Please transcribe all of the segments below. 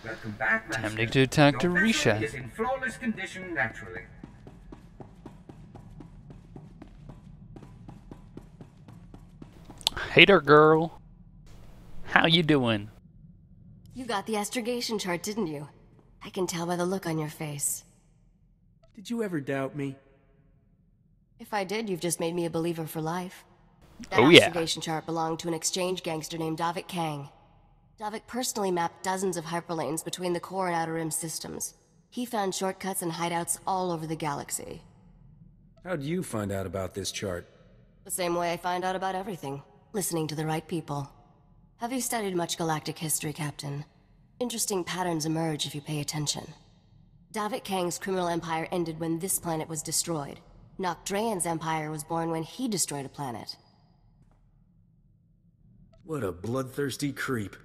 Welcome back, Master. Tempting to attack Your vessel Risha. is in flawless condition naturally. Hater girl. How you doing? You got the astrogation chart, didn't you? I can tell by the look on your face. Did you ever doubt me? If I did, you've just made me a believer for life. That Oh, yeah. astrogation chart belonged to an exchange gangster named Davik Kang. Davik personally mapped dozens of hyperlanes between the core and outer rim systems. He found shortcuts and hideouts all over the galaxy. How'd you find out about this chart? The same way I find out about everything. Listening to the right people. Have you studied much galactic history, Captain? Interesting patterns emerge if you pay attention. Davik Kang's criminal empire ended when this planet was destroyed. Nocdrayan's empire was born when he destroyed a planet. What a bloodthirsty creep.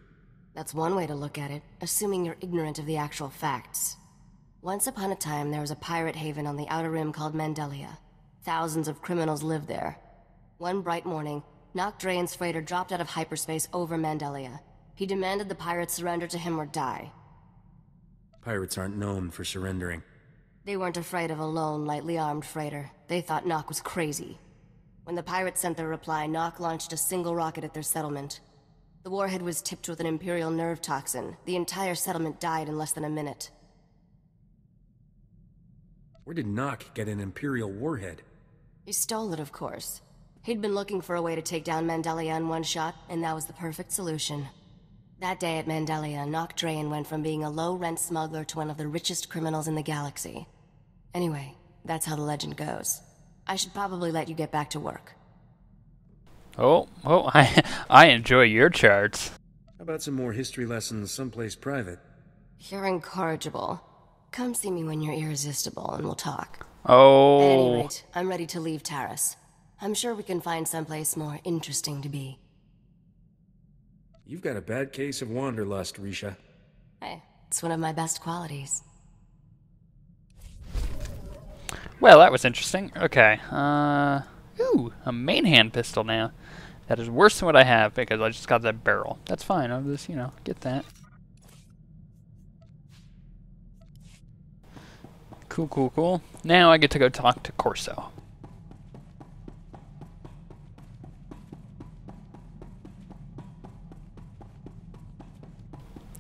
That's one way to look at it, assuming you're ignorant of the actual facts. Once upon a time, there was a pirate haven on the Outer Rim called Mandelia. Thousands of criminals lived there. One bright morning, Nocdrayan's freighter dropped out of hyperspace over Mandelia. He demanded the pirates surrender to him or die. Pirates aren't known for surrendering. They weren't afraid of a lone, lightly armed freighter. They thought Nock was crazy. When the pirates sent their reply, Nock launched a single rocket at their settlement. The warhead was tipped with an Imperial nerve toxin. The entire settlement died in less than a minute. Where did Nock get an Imperial warhead? He stole it, of course. He'd been looking for a way to take down Mandelia in one shot, and that was the perfect solution. That day at Mandelia, Nocdrayan went from being a low-rent smuggler to one of the richest criminals in the galaxy. Anyway, that's how the legend goes. I should probably let you get back to work. Oh, I enjoy your charts. How about some more history lessons someplace private? You're incorrigible. Come see me when you're irresistible, and we'll talk. Oh. At any rate, I'm ready to leave Taris. I'm sure we can find someplace more interesting to be. You've got a bad case of wanderlust, Risha. Hey, it's one of my best qualities. Well, that was interesting. Okay. Ooh, a main hand pistol now. That is worse than what I have because I just got that barrel. That's fine. I'll just, get that. Cool, cool, cool. Now I get to go talk to Corso.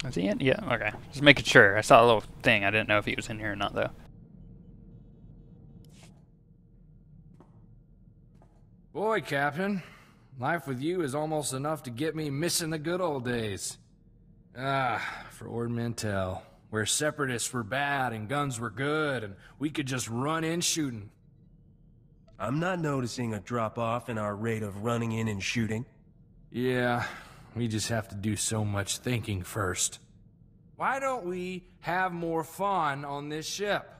Is he in? Yeah, okay. Just making sure. I saw a little thing. I didn't know if he was in here or not, though. Boy, Captain, life with you is almost enough to get me missing the good old days. For Ord Mantell, where separatists were bad and guns were good, and we could just run in shooting. I'm not noticing a drop-off in our rate of running in and shooting. Yeah, we just have to do so much thinking first. Why don't we have more fun on this ship?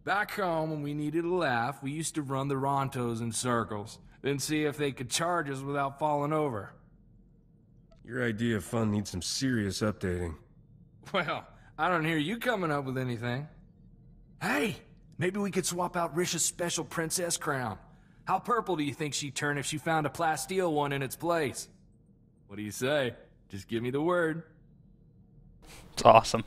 Back home, when we needed a laugh, we used to run the Rontos in circles, then see if they could charge us without falling over. Your idea of fun needs some serious updating. Well, I don't hear you coming up with anything. Hey, maybe we could swap out Risha's special princess crown. How purple do you think she'd turn if she found a plasteel one in its place? What do you say? Just give me the word. It's awesome.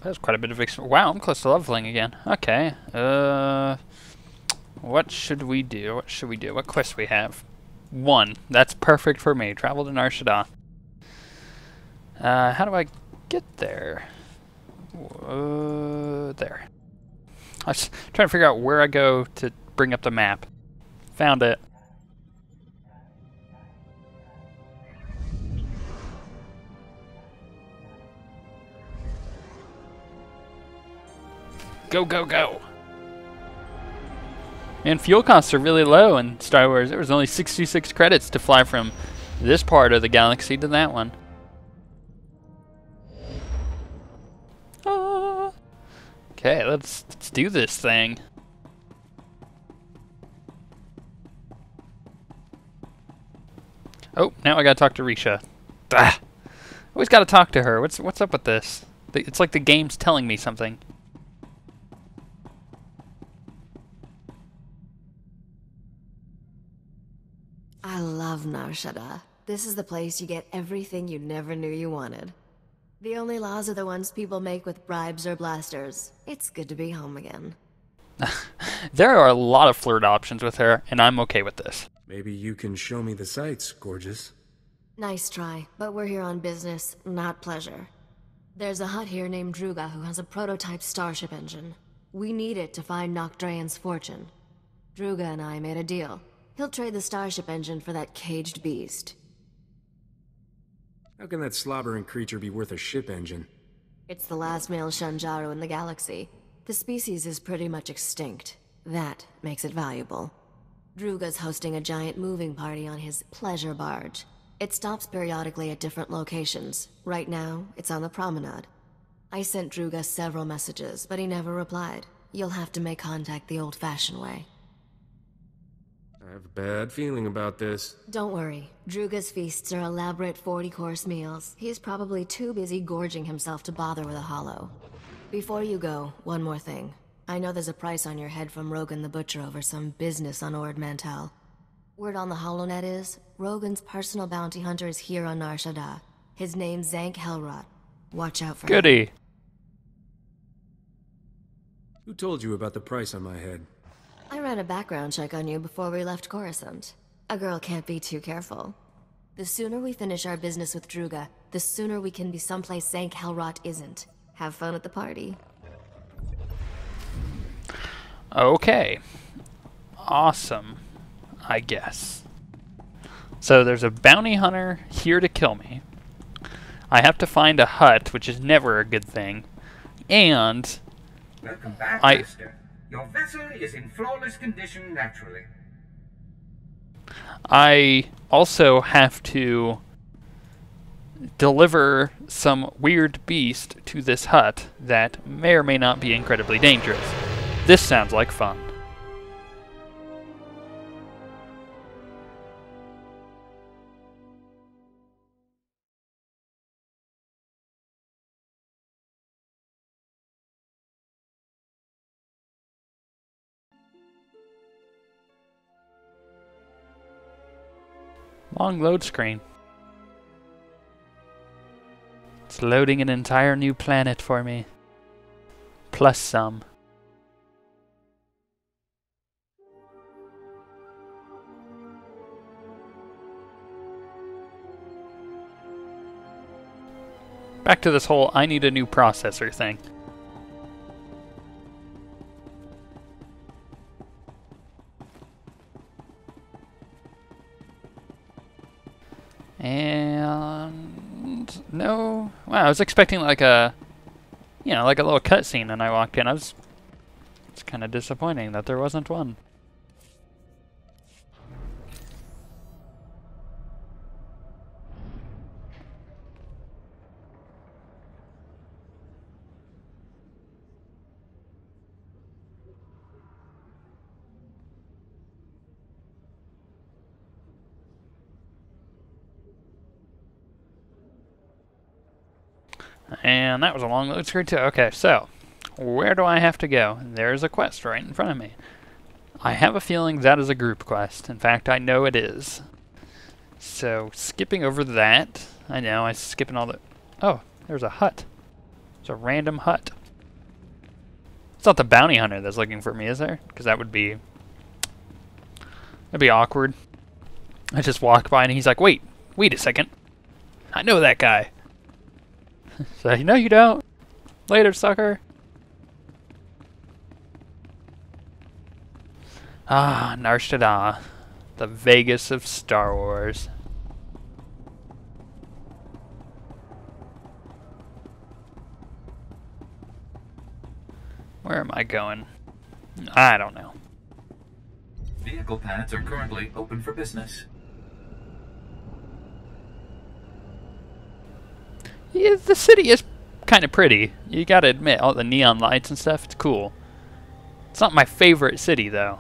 That's quite a bit of wow, I'm close to leveling again. Okay. What should we do? What should we do? What quest we have? 1. That's perfect for me. Travel to Nar Shaddaa. How do I get there? There. I was trying to figure out where I go to bring up the map. Found it. Go, go, go! And fuel costs are really low in Star Wars. There was only 66 credits to fly from this part of the galaxy to that one. Okay, let's do this thing. Oh, now I gotta talk to Risha. Ah, always gotta talk to her. What's up with this? It's like the game's telling me something. I love Nar Shaddaa. This is the place you get everything you never knew you wanted. The only laws are the ones people make with bribes or blasters. It's good to be home again. There are a lot of flirt options with her, and I'm okay with this. Maybe you can show me the sights, gorgeous. Nice try, but we're here on business, not pleasure. There's a hut here named Druga who has a prototype starship engine. We need it to find Nocdrayan's fortune. Druga and I made a deal. He'll trade the starship engine for that caged beast. How can that slobbering creature be worth a ship engine? It's the last male Shanjaru in the galaxy. The species is pretty much extinct. That makes it valuable. Druga's hosting a giant moving party on his pleasure barge. It stops periodically at different locations. Right now, it's on the promenade. I sent Druga several messages, but he never replied. You'll have to make contact the old-fashioned way. I have a bad feeling about this. Don't worry. Druga's feasts are elaborate 40-course meals. He's probably too busy gorging himself to bother with a hollow. Before you go, one more thing. I know there's a price on your head from Rogan the Butcher over some business on Ord Mantell. Word on the HoloNet is, Rogan's personal bounty hunter is here on Nar Shaddaa. His name's Zank Helrot. Watch out for him. Goody. Who told you about the price on my head? I ran a background check on you before we left Coruscant. A girl can't be too careful. The sooner we finish our business with Druga, the sooner we can be someplace Zank Helrot isn't. Have fun at the party. Okay. Awesome, I guess. So there's a bounty hunter here to kill me. I have to find a hut, which is never a good thing. And Welcome back, Master. Your vessel is in flawless condition naturally. I also have to deliver some weird beast to this hut that may or may not be incredibly dangerous. This sounds like fun. Long load screen. It's loading an entire new planet for me. Plus some. Back to this whole I need a new processor thing. And no, wow, I was expecting like a, you know, like a little cutscene, and I walked in. It's kind of disappointing that there wasn't one. And that was a long load screen too. Okay, so where do I have to go? There's a quest right in front of me. I have a feeling that is a group quest. In fact, I know it is. So skipping over that, I know I'm skipping all the. Oh, there's a hut. It's a random hut. It's not the bounty hunter that's looking for me, is there? Because that'd be awkward. I just walk by and he's like, wait a second. I know that guy. So, no you don't. Later, sucker. Ah, Nar Shaddaa, the Vegas of Star Wars. Where am I going? I don't know. Vehicle pads are currently open for business. Yeah, the city is kind of pretty. You gotta admit, all the neon lights and stuff, it's cool. It's not my favorite city, though.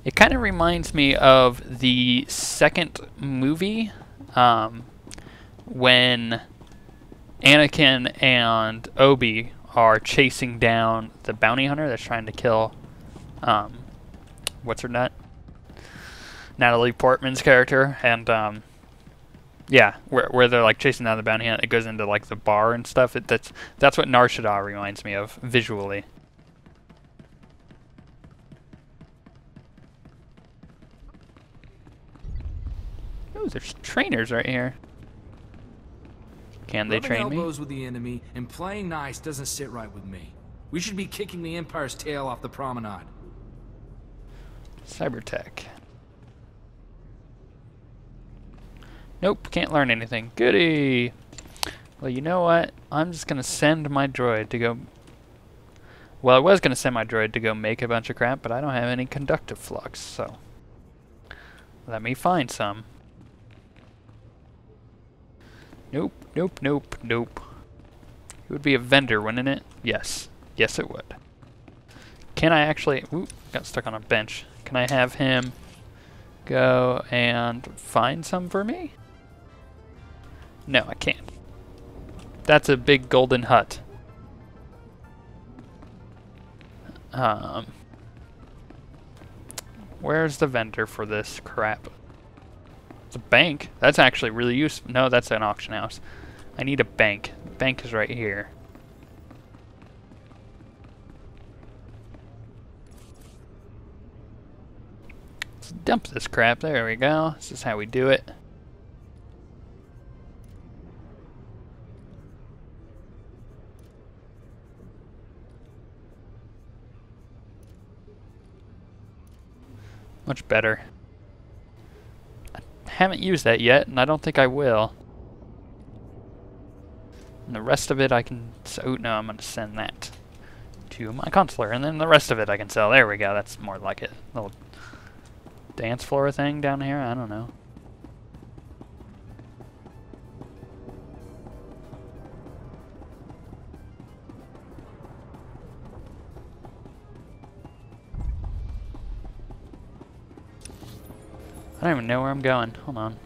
It kind of reminds me of the second movie, when Anakin and Obi are chasing down the bounty hunter that's trying to kill, what's her nut? Natalie Portman's character, and yeah, where they're like chasing down the bounty hunter, it goes into like the bar and stuff. That's what Nar Shaddaa reminds me of visually. Oh, there's trainers right here. Can they train me? Rubbing elbows with the enemy and playing nice doesn't sit right with me. We should be kicking the Empire's tail off the promenade. Cybertech. Nope, can't learn anything. Goody! Well, you know what? I'm just gonna send my droid to go... Well, I was gonna send my droid to go make a bunch of crap, but I don't have any conductive flux, so... Let me find some. Nope, nope, nope, nope. It would be a vendor, wouldn't it? Yes. Yes, it would. Can I actually... Ooh, got stuck on a bench. Can I have him go and find some for me? No, I can't. That's a big golden hut. Where's the vendor for this crap? It's a bank. That's actually really useful. No, that's an auction house. I need a bank. The bank is right here. Let's dump this crap. There we go. This is how we do it. Much better. I haven't used that yet, and I don't think I will. And the rest of it I can... So, no, I'm going to send that to my consular, and then the rest of it I can sell. There we go, that's more like it. Little dance floor thing down here, I don't know. I don't even know where I'm going. Hold on.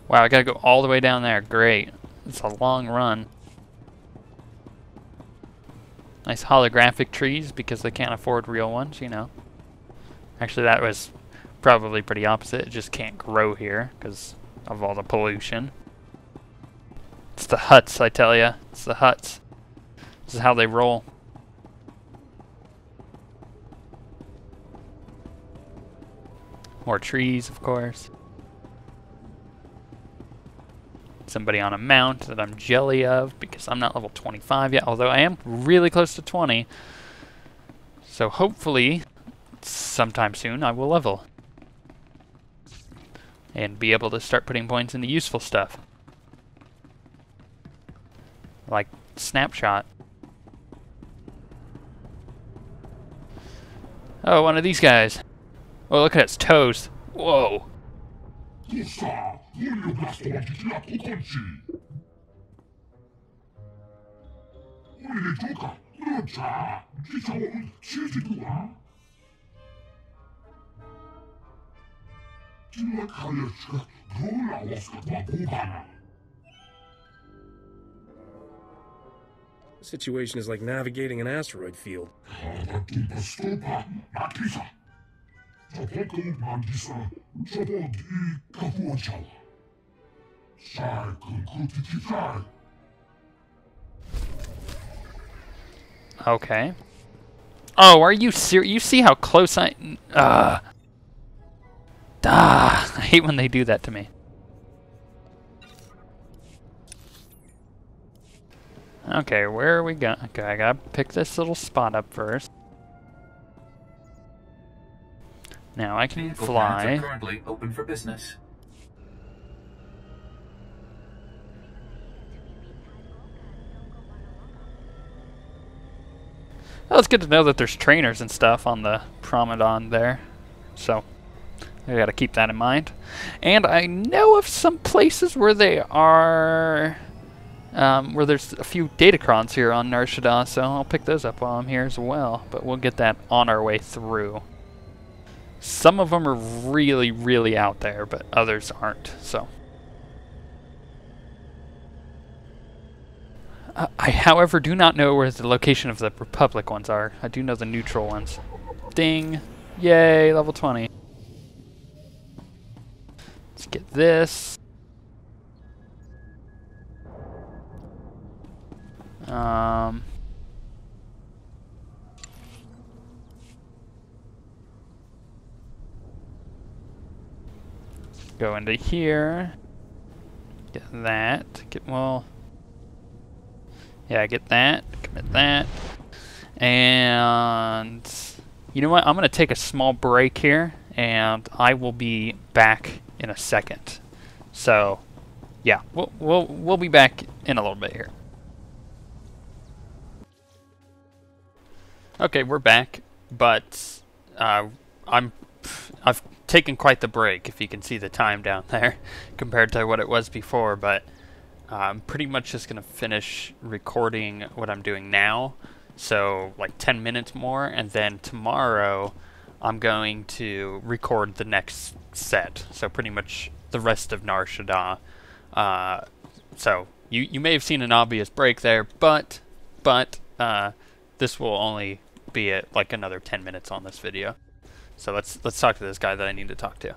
Wow, I gotta go all the way down there. Great. It's a long run. Nice holographic trees because they can't afford real ones, you know. Actually, that was probably pretty opposite. It just can't grow here because of all the pollution. It's the huts, I tell ya. It's the huts. This is how they roll. More trees, of course. Somebody on a mount that I'm jelly of because I'm not level 25 yet, although I am really close to 20. So hopefully, sometime soon, I will level. And be able to start putting points into useful stuff. Like Snapshot. Oh, one of these guys. Oh, look at its toes. Whoa. The situation is like navigating an asteroid field. Okay. Oh, are you serious? You see how close I... I hate when they do that to me. Okay, where are we going? Okay, I gotta pick this little spot up first. Now I can fly. Vehicle pads are currently open for business. Well, it's good to know that there's trainers and stuff on the promenade there. So, I gotta keep that in mind. And I know of some places where they are... where there's a few datacrons here on Nar Shaddaa, so I'll pick those up while I'm here as well. But we'll get that on our way through. Some of them are really, really out there, but others aren't, so. I, however, do not know where the location of the Republic ones are. I do know the neutral ones. Ding! Yay, level 20. Let's get this. Go into here. Get that. Well, yeah, get that. Commit that. And you know what? I'm gonna take a small break here, and I will be back in a second. So, yeah, we'll be back in a little bit here. Okay, we're back, but I've taken quite the break, if you can see the time down there, compared to what it was before, but I'm pretty much just going to finish recording what I'm doing now, so like 10 minutes more, and then tomorrow I'm going to record the next set, so pretty much the rest of Nar Shaddaa. So you may have seen an obvious break there, but this will only be at like another 10 minutes on this video. So let's talk to this guy that I need to talk to.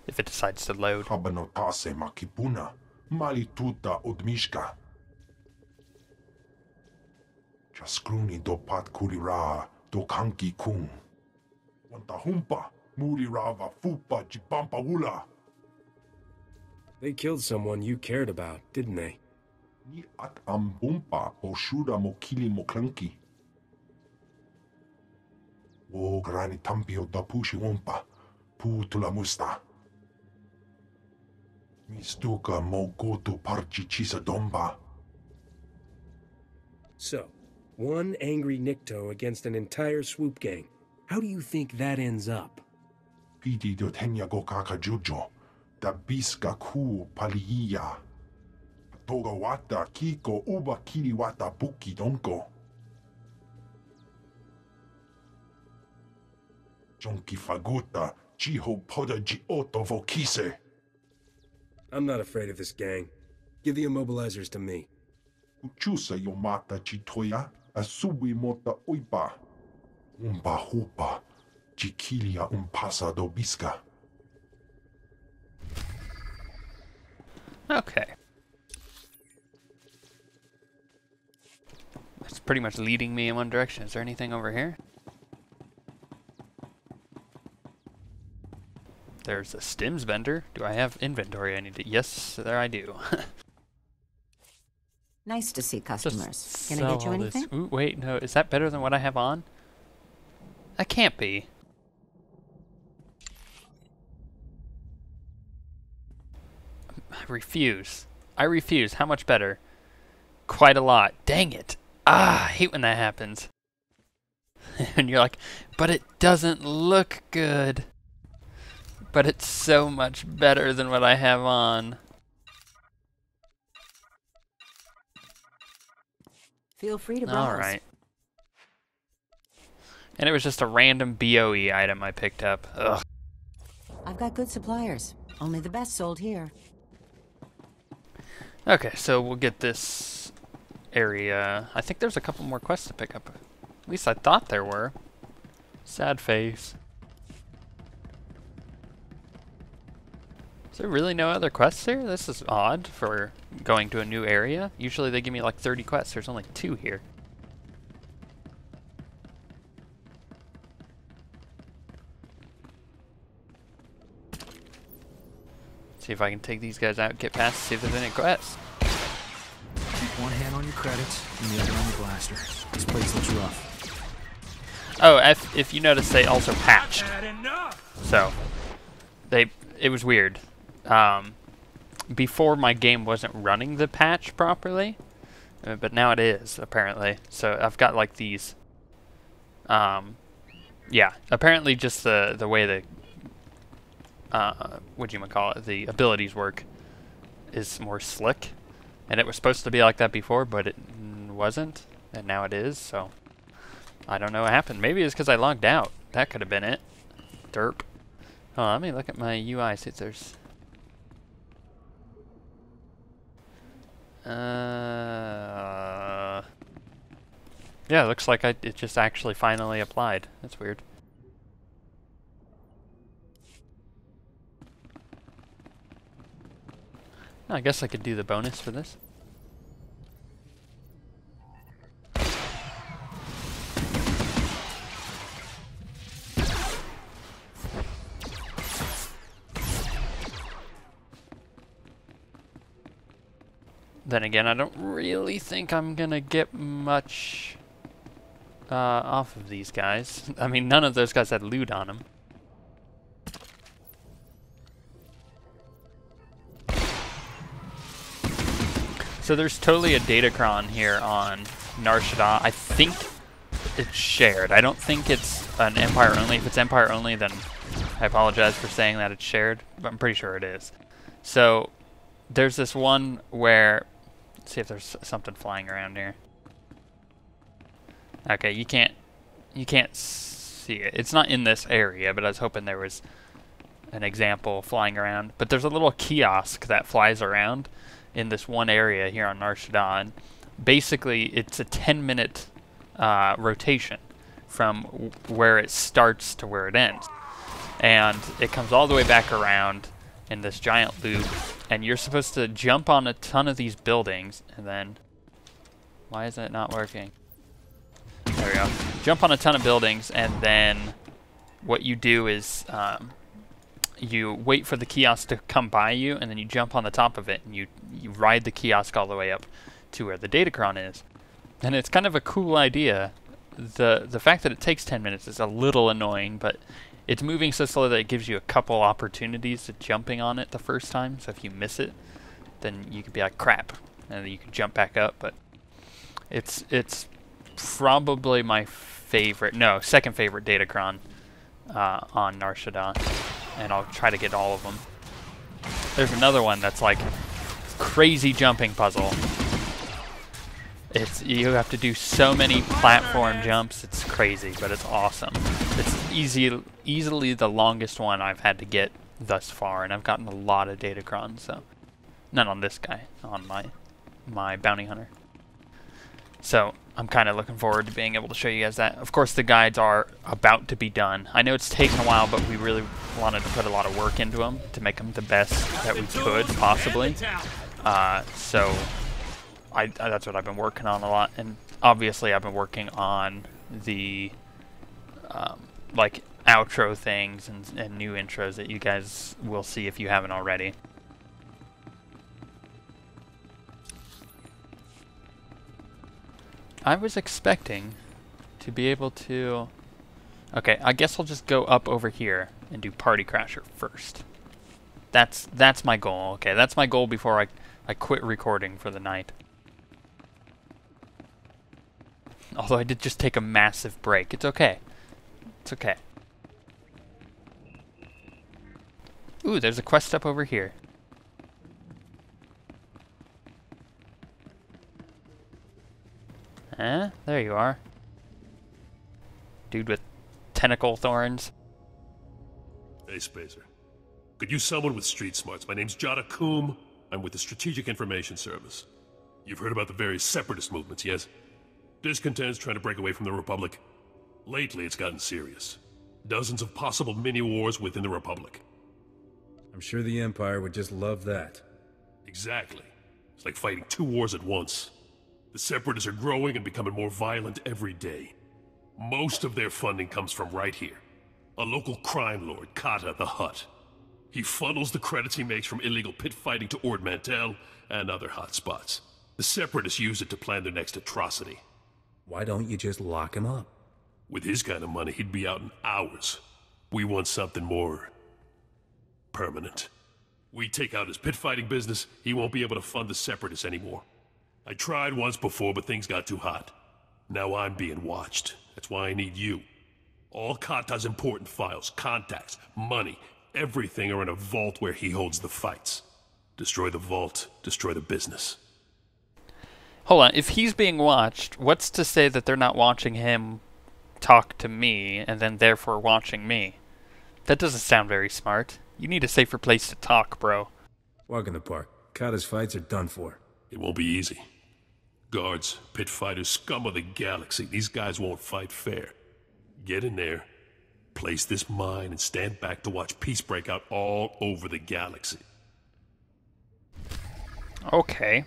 If it decides to load. Habanotase makipuna, malituta odmishka. Jaskruni do pat kurira do kanki kung. Wantahumpa, murirava fupa jipampa wula. They killed someone you cared about, didn't they? Ni at ambumpa oshura mokili moklanki. O grani tampio da pushi wumpa, putula musta. Mistuka mo goto parchi chisa domba. So, one angry Nikto against an entire swoop gang. How do you think that ends up? Pidi do tenya go kaka jujo, da biska ku paliya. Togawata kiko uba kiriwata buki donko. Jonki faguta jiho poda ji oto vokise. I'm not afraid of this gang. Give the immobilizers to me. Uchusa yomata chitoya, asubi mota uipa. Umba hupa, chikilia umpasa do biska. Okay. It's pretty much leading me in one direction. Is there anything over here? There's a stims vendor. Do I have inventory I need to... Yes, there I do. Nice to see customers. Just Can I get you sell all anything? this. Ooh, wait, no. Is that better than what I have on? That can't be. I refuse. I refuse. How much better? Quite a lot. Dang it. Ah, I hate when that happens. And you're like, but it doesn't look good. But it's so much better than what I have on. Feel free to browse. Alright. And it was just a random BOE item I picked up. Ugh. I've got good suppliers. Only the best sold here. Okay, so we'll get this area. I think there's a couple more quests to pick up. At least I thought there were. Sad face. Is there really no other quests here? This is odd for going to a new area. Usually they give me like 30 quests. There's only 2 here. See if I can take these guys out, get past, see if there's any quests. Keep one hand on your credits and the other on the blaster. This place looks rough. Oh, if you notice, they also patched. So, it was weird. Before my game wasn't running the patch properly, but now it is, apparently. So I've got like these, yeah, apparently just the way the, whatchamacallit, the abilities work is more slick. And it was supposed to be like that before, but it wasn't, and now it is, so I don't know what happened. Maybe it's because I logged out. That could have been it. Derp. Oh, let me look at my UI, see if there's... Yeah, it looks like it just actually finally applied. That's weird. I guess I could do the bonus for this. Then again, I don't really think I'm gonna get much off of these guys. I mean, none of those guys had loot on them. So there's totally a datacron here on Nar Shaddaa. I think it's shared. I don't think it's an Empire only. If it's Empire only, then I apologize for saying that it's shared, but I'm pretty sure it is. So there's this one where, let's see if there's something flying around here. Okay, you can't see it. It's not in this area, but I was hoping there was an example flying around. But there's a little kiosk that flies around in this one area here on Nar Shaddaa, and basically it's a 10-minute rotation from where it starts to where it ends. And it comes all the way back around in this giant loop, and you're supposed to jump on a ton of these buildings, and then... Why is it not working? There we go. Jump on a ton of buildings, and then what you do is you wait for the kiosk to come by you, and then you jump on the top of it, and you ride the kiosk all the way up to where the datacron is. And it's kind of a cool idea. The fact that it takes 10 minutes is a little annoying, but it's moving so slow that it gives you a couple opportunities to jumping on it the first time. So if you miss it, then you could be like, crap, and then you can jump back up. But it's probably my favorite, no, second favorite datacron on Nar Shaddaa, and I'll try to get all of them. There's another one that's like crazy jumping puzzle. You have to do so many platform jumps, it's crazy, but it's awesome. It's easily the longest one I've had to get thus far, and I've gotten a lot of datacrons, so not on this guy, on my bounty hunter. So I'm kind of looking forward to being able to show you guys that. Of course, the guides are about to be done. I know it's taken a while, but we really wanted to put a lot of work into them to make them the best that we could, possibly. So that's what I've been working on a lot. And obviously, I've been working on the like outro things and new intros that you guys will see if you haven't already. I was expecting to be able to... Okay, I guess I'll just go up over here and do Party Crasher first. That's my goal. Okay, that's my goal before I quit recording for the night. Although I did just take a massive break. It's okay. It's okay. Ooh, there's a quest up over here. Huh? There you are. Dude with tentacle thorns. Hey, Spacer. Could use someone with street smarts. My name's Jada Koom. I'm with the Strategic Information Service. You've heard about the various separatist movements, yes? Discontents trying to break away from the Republic. Lately, it's gotten serious. Dozens of possible mini-wars within the Republic. I'm sure the Empire would just love that. Exactly. It's like fighting two wars at once. The Separatists are growing and becoming more violent every day. Most of their funding comes from right here. A local crime lord, Kata the Hutt. He funnels the credits he makes from illegal pit fighting to Ord Mantell and other hot spots. The Separatists use it to plan their next atrocity. Why don't you just lock him up? With his kind of money, he'd be out in hours. We want something more... permanent. We take out his pit fighting business, he won't be able to fund the Separatists anymore. I tried once before, but things got too hot. Now I'm being watched. That's why I need you. All Kata's important files, contacts, money, everything are in a vault where he holds the fights. Destroy the vault, destroy the business. Hold on, if he's being watched, what's to say that they're not watching him talk to me, and then therefore watching me? That doesn't sound very smart. You need a safer place to talk, bro. Walk in the park. Kata's fights are done for. It won't be easy. Guards, pit fighters, scum of the galaxy. These guys won't fight fair. Get in there, place this mine, and stand back to watch peace break out all over the galaxy. Okay.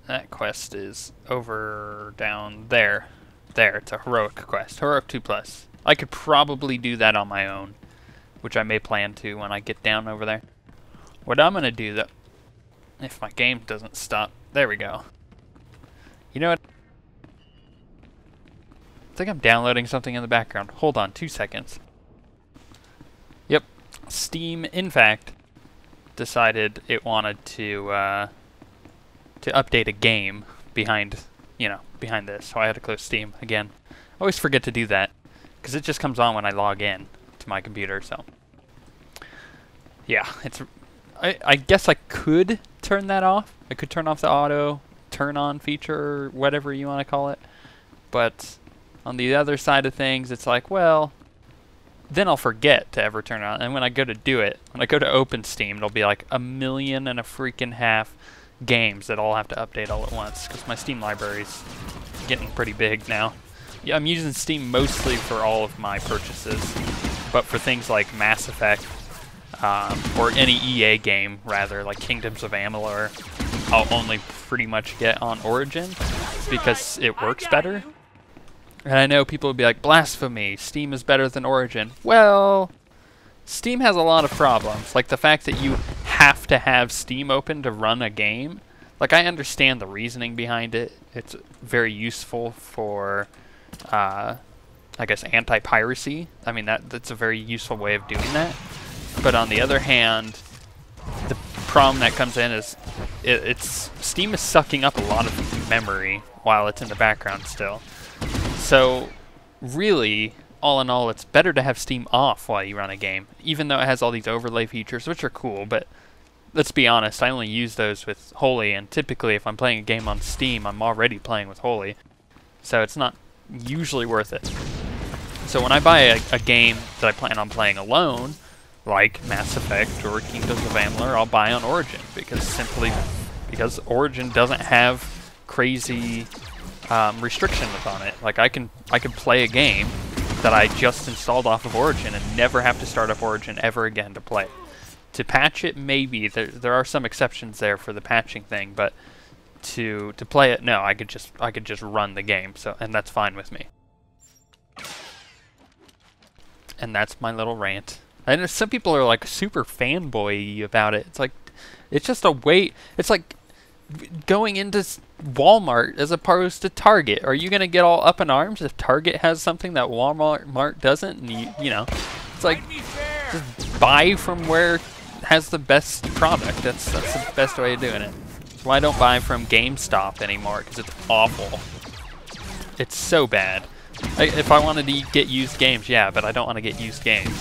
That quest is over down there. There, it's a heroic quest. Heroic 2+. I could probably do that on my own, which I may plan to when I get down over there. What I'm gonna do, though, if my game doesn't stop, there we go. You know what? I think I'm downloading something in the background. Hold on 2 seconds. Yep, Steam, in fact, decided it wanted to update a game behind, behind this, so I had to close Steam again. I always forget to do that, because it just comes on when I log in to my computer, so. Yeah, I guess I could turn that off. I could turn off the auto turn-on feature, or whatever you want to call it, but on the other side of things, it's like, well, then I'll forget to ever turn it on, and when I go to do it, when I go to open Steam, it'll be like 1.5 million games that all have to update all at once, because my Steam library's getting pretty big now. Yeah, I'm using Steam mostly for all of my purchases, but for things like Mass Effect, or any EA game, rather, like Kingdoms of Amalur, I'll only pretty much get on Origin, because it works better. And I know people would be like, blasphemy, Steam is better than Origin. Well, Steam has a lot of problems, like the fact that you have to have Steam open to run a game. Like, I understand the reasoning behind it. It's very useful for, I guess, anti-piracy. I mean, that's a very useful way of doing that. But on the other hand, the problem that comes in is Steam is sucking up a lot of memory while it's in the background still. So, really, all in all, it's better to have Steam off while you run a game, even though it has all these overlay features, which are cool, but let's be honest, I only use those with Holy, and typically if I'm playing a game on Steam, I'm already playing with Holy, so it's not usually worth it. So when I buy a game that I plan on playing alone, like Mass Effect or Kingdoms of Amalur, I'll buy on Origin, because Origin doesn't have crazy restrictions on it. Like, I can play a game that I just installed off of Origin and never have to start up Origin ever again to play it. To patch it, maybe there are some exceptions there for the patching thing, but to play it, no, I could just run the game. So, and that's fine with me. And that's my little rant. I know some people are like super fanboy about it. It's like, it's just a way. It's like going into Walmart as opposed to Target. Are you gonna get all up in arms if Target has something that Walmart doesn't? And you know, it's like, just buy from where has the best product. That's the best way of doing it. That's why I don't buy from GameStop anymore, because it's awful. It's so bad. If I wanted to get used games, yeah, but I don't want to get used games,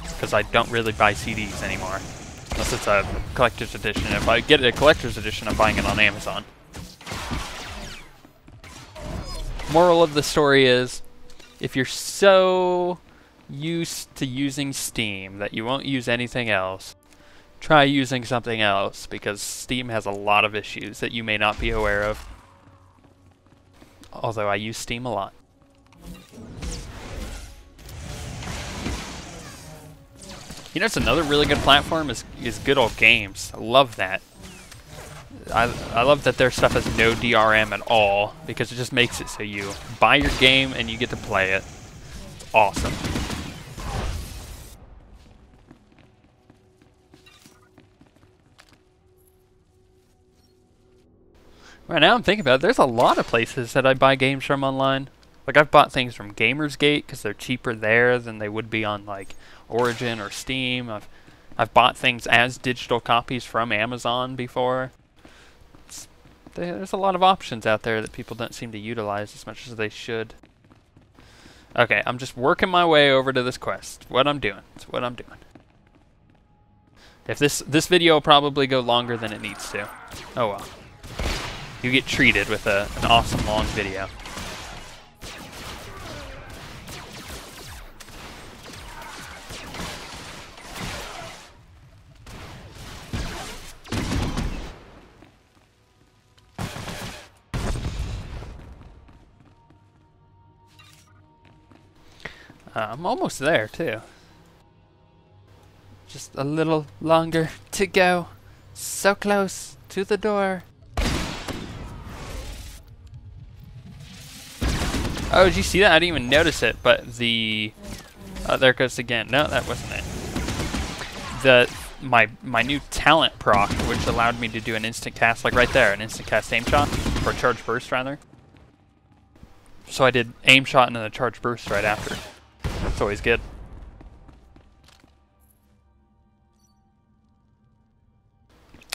because I don't really buy CDs anymore, unless it's a collector's edition. If I get a collector's edition, I'm buying it on Amazon. Moral of the story is, if you're so used to using Steam that you won't use anything else, try using something else, because Steam has a lot of issues that you may not be aware of. Although I use Steam a lot. You know, it's another really good platform is good old games. I love that. I love that their stuff has no DRM at all, because it just makes it so you buy your game and you get to play it. It's awesome. Right now I'm thinking about it, there's a lot of places that I buy games from online. Like, I've bought things from Gamersgate because they're cheaper there than they would be on like Origin or Steam. I've bought things as digital copies from Amazon before. There's a lot of options out there that people don't seem to utilize as much as they should. Okay, I'm just working my way over to this quest. What I'm doing. It's what I'm doing. If this video will probably go longer than it needs to. Oh well. You get treated with an awesome long video. I'm almost there, too. Just a little longer to go. So close to the door. Oh, did you see that? I didn't even notice it, but the... there it goes again. No, that wasn't it. My new talent proc, which allowed me to do an instant cast, like right there, an instant cast aim shot, or charge burst, rather. So I did aim shot and then a charge burst right after. It's always good.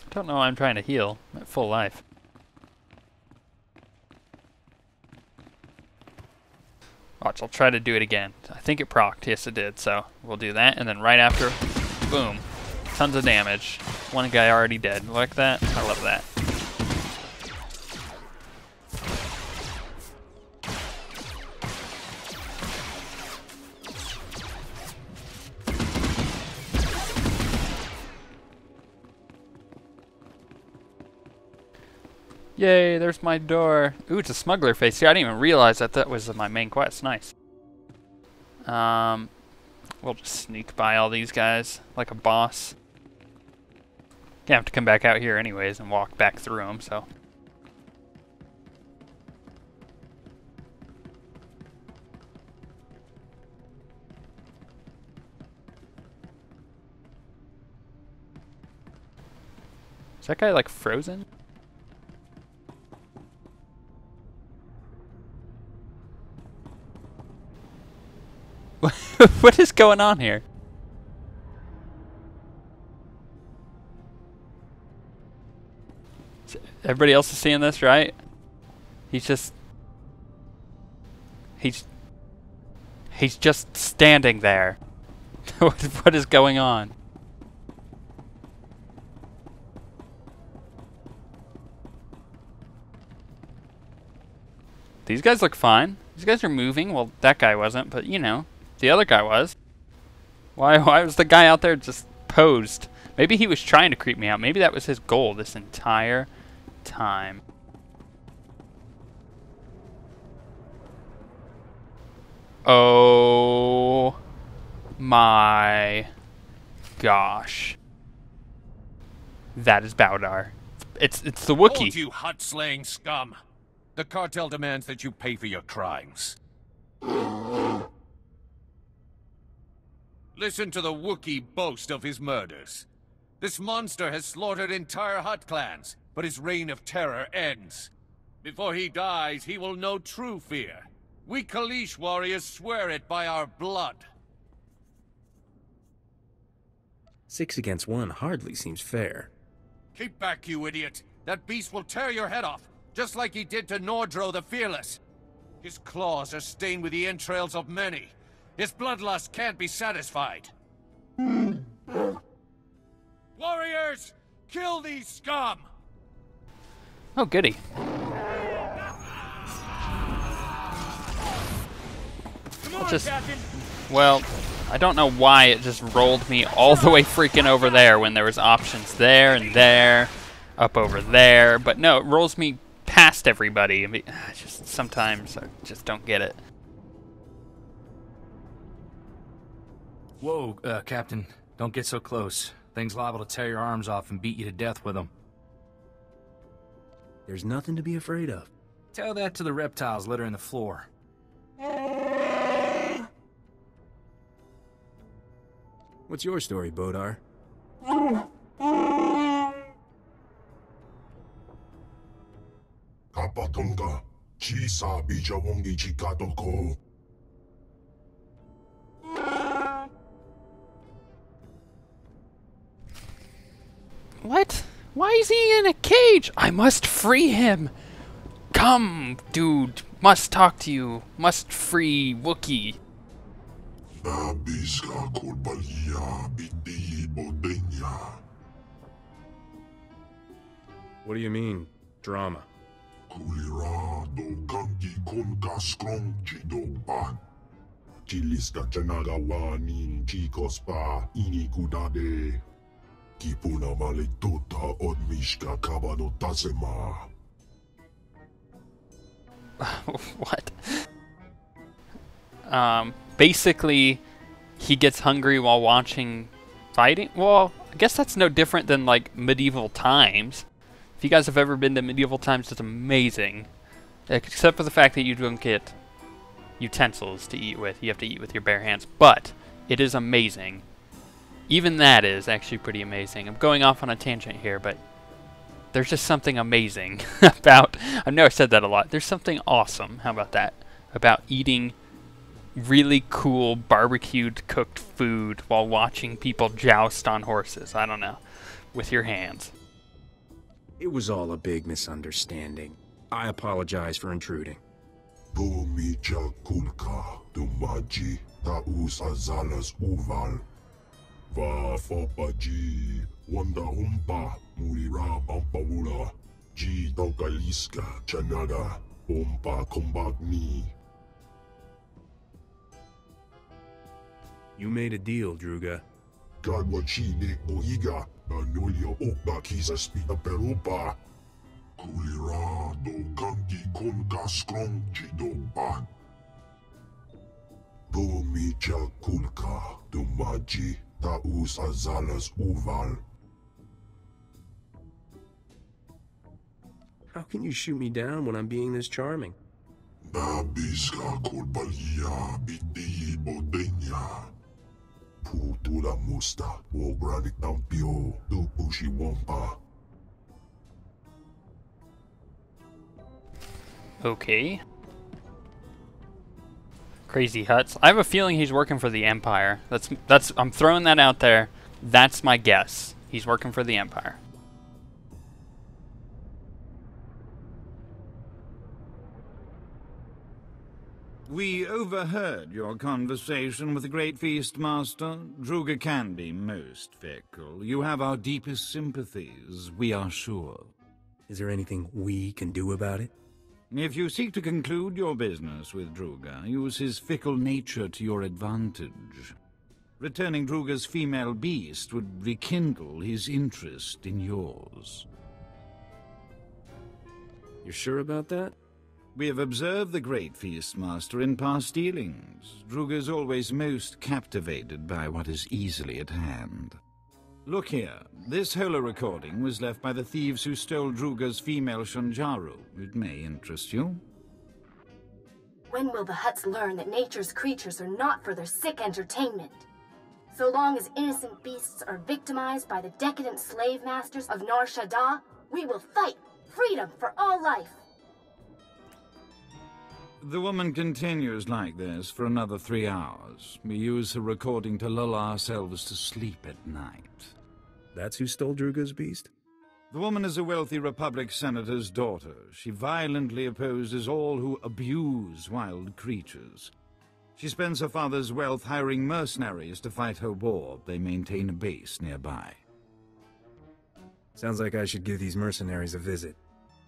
Don't know why I'm trying to heal. I'm at full life. Watch, I'll try to do it again. I think it procced. Yes, it did. So we'll do that, and then right after, boom. Tons of damage. One guy already dead. Like that? I love that. Yay, there's my door. Ooh, it's a smuggler face. See, I didn't even realize that was my main quest. Nice. We'll just sneak by all these guys like a boss. Gonna have to come back out here anyways and walk back through them, so. Is that guy like frozen? What is going on here? Everybody else is seeing this, right? He's just standing there. What is going on? These guys look fine. These guys are moving. Well, that guy wasn't, but you know. The other guy was. Why was the guy out there just posed? Maybe he was trying to creep me out. Maybe that was his goal this entire time. Oh my gosh. That is Baudar. It's the Wookiee. Hold you hut-slaying scum. The cartel demands that you pay for your crimes. Listen to the Wookiee boast of his murders. This monster has slaughtered entire Hutt clans, but his reign of terror ends. Before he dies, he will know true fear. We Kalish warriors swear it by our blood. 6 against 1 hardly seems fair. Keep back, you idiot. That beast will tear your head off, just like he did to Nordro the Fearless. His claws are stained with the entrails of many. His bloodlust can't be satisfied. Warriors, kill these scum! Oh, goody. Come on, Captain! Well, I don't know why it just rolled me all the way freaking over there when there was options there and there, up over there. But no, it rolls me past everybody. I mean, just sometimes I just don't get it. Whoa, Captain. Don't get so close. Thing's liable to tear your arms off and beat you to death with them. There's nothing to be afraid of. Tell that to the reptiles littering the floor. What's your story, Baudar? Kapatunga, chisa bijawongi chikatoko. What? Why is he in a cage? I must free him. Come, dude. Must talk to you. Must free Wookiee. What do you mean, drama? Kulirado kanki konka skrong chidoban. Chiliska chanagawanin chicos pa inikudade. Kipuna maletota odmishka kabano tasema. What? Basically, he gets hungry while watching fighting? Well, I guess that's no different than, like, medieval times. If you guys have ever been to medieval times, it's amazing. Except for the fact that you don't get utensils to eat with. You have to eat with your bare hands. But it is amazing. Even that is actually pretty amazing. I'm going off on a tangent here, but there's just something amazing about... I know I've said that a lot. There's something awesome, how about that? About eating really cool barbecued cooked food while watching people joust on horses. I don't know. With your hands. It was all a big misunderstanding. I apologize for intruding. Pomicha kulka dumaji tausa zalas uval. Va fopaji wanda humpa murira pampawula. Ji tokaliska chanada humpa kombagni. You made a deal, Druga. Gadwachine oiga anolio okba kisa spita perupa. Kulirado kanki konka skrong chidoban. Pomicha kulka dumaji taus azalas uval. How can you shoot me down when I'm being this charming? Nabiska kulbalia biti bodenya. Putula musta wogranik tampio do pushi wampa. Okay. Crazy Huts. I have a feeling he's working for the Empire. I'm throwing that out there. That's my guess. He's working for the Empire. We overheard your conversation with the Great Feast Master. Druga can be most fickle. You have our deepest sympathies, we are sure. Is there anything we can do about it? If you seek to conclude your business with Druga, use his fickle nature to your advantage. Returning Druga's female beast would rekindle his interest in yours. You're sure about that? We have observed the Great Feast Master in past dealings. Druga is always most captivated by what is easily at hand. Look here, this holo recording was left by the thieves who stole Druga's female Shunjaru. It may interest you. When will the Hutts learn that nature's creatures are not for their sick entertainment? So long as innocent beasts are victimized by the decadent slave masters of Nar Shaddaa, we will fight freedom for all life. The woman continues like this for another 3 hours. We use her recording to lull ourselves to sleep at night. That's who stole Druga's beast? The woman is a wealthy Republic senator's daughter. She violently opposes all who abuse wild creatures. She spends her father's wealth hiring mercenaries to fight her war. They maintain a base nearby. Sounds like I should give these mercenaries a visit.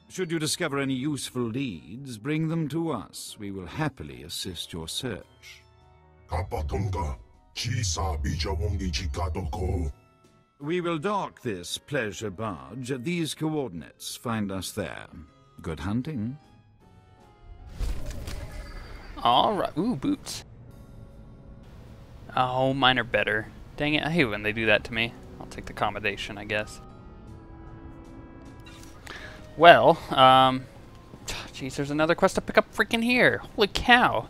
Should you discover any useful leads, bring them to us. We will happily assist your search. We will dock this pleasure barge at these coordinates. Find us there. Good hunting. Alright. Ooh, boots. Oh, mine are better. Dang it, I hate when they do that to me. I'll take the accommodation, I guess. Well, jeez, there's another quest to pick up freaking here. Holy cow.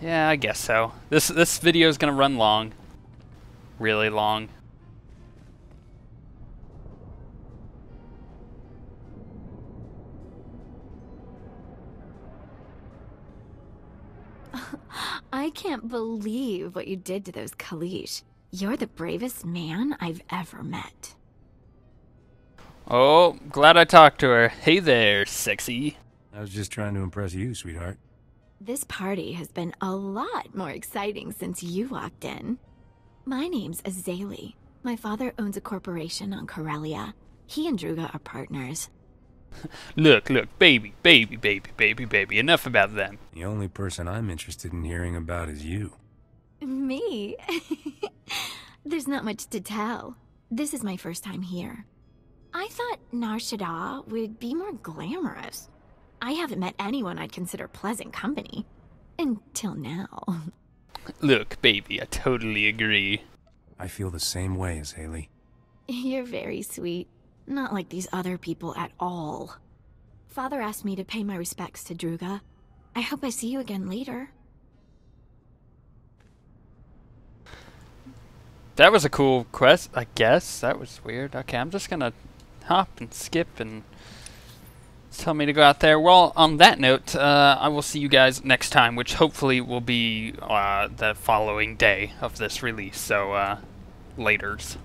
Yeah, I guess so. This video is gonna run long. Really long. I can't believe what you did to those Kalish. You're the bravest man I've ever met. Oh, glad I talked to her. Hey there, sexy. I was just trying to impress you, sweetheart. This party has been a lot more exciting since you walked in. My name's Azalea. My father owns a corporation on Corellia. He and Druga are partners. Look, baby, enough about them. The only person I'm interested in hearing about is you. Me? There's not much to tell. This is my first time here. I thought Nar Shaddaa would be more glamorous. I haven't met anyone I'd consider pleasant company. Until now. Look, baby, I totally agree. I feel the same way as Haley. You're very sweet. Not like these other people at all. Father asked me to pay my respects to Druga. I hope I see you again later. That was a cool quest, I guess. That was weird. Okay, I'm just gonna hop and skip and tell me to go out there. Well, on that note, I will see you guys next time, which hopefully will be the following day of this release. So, laters.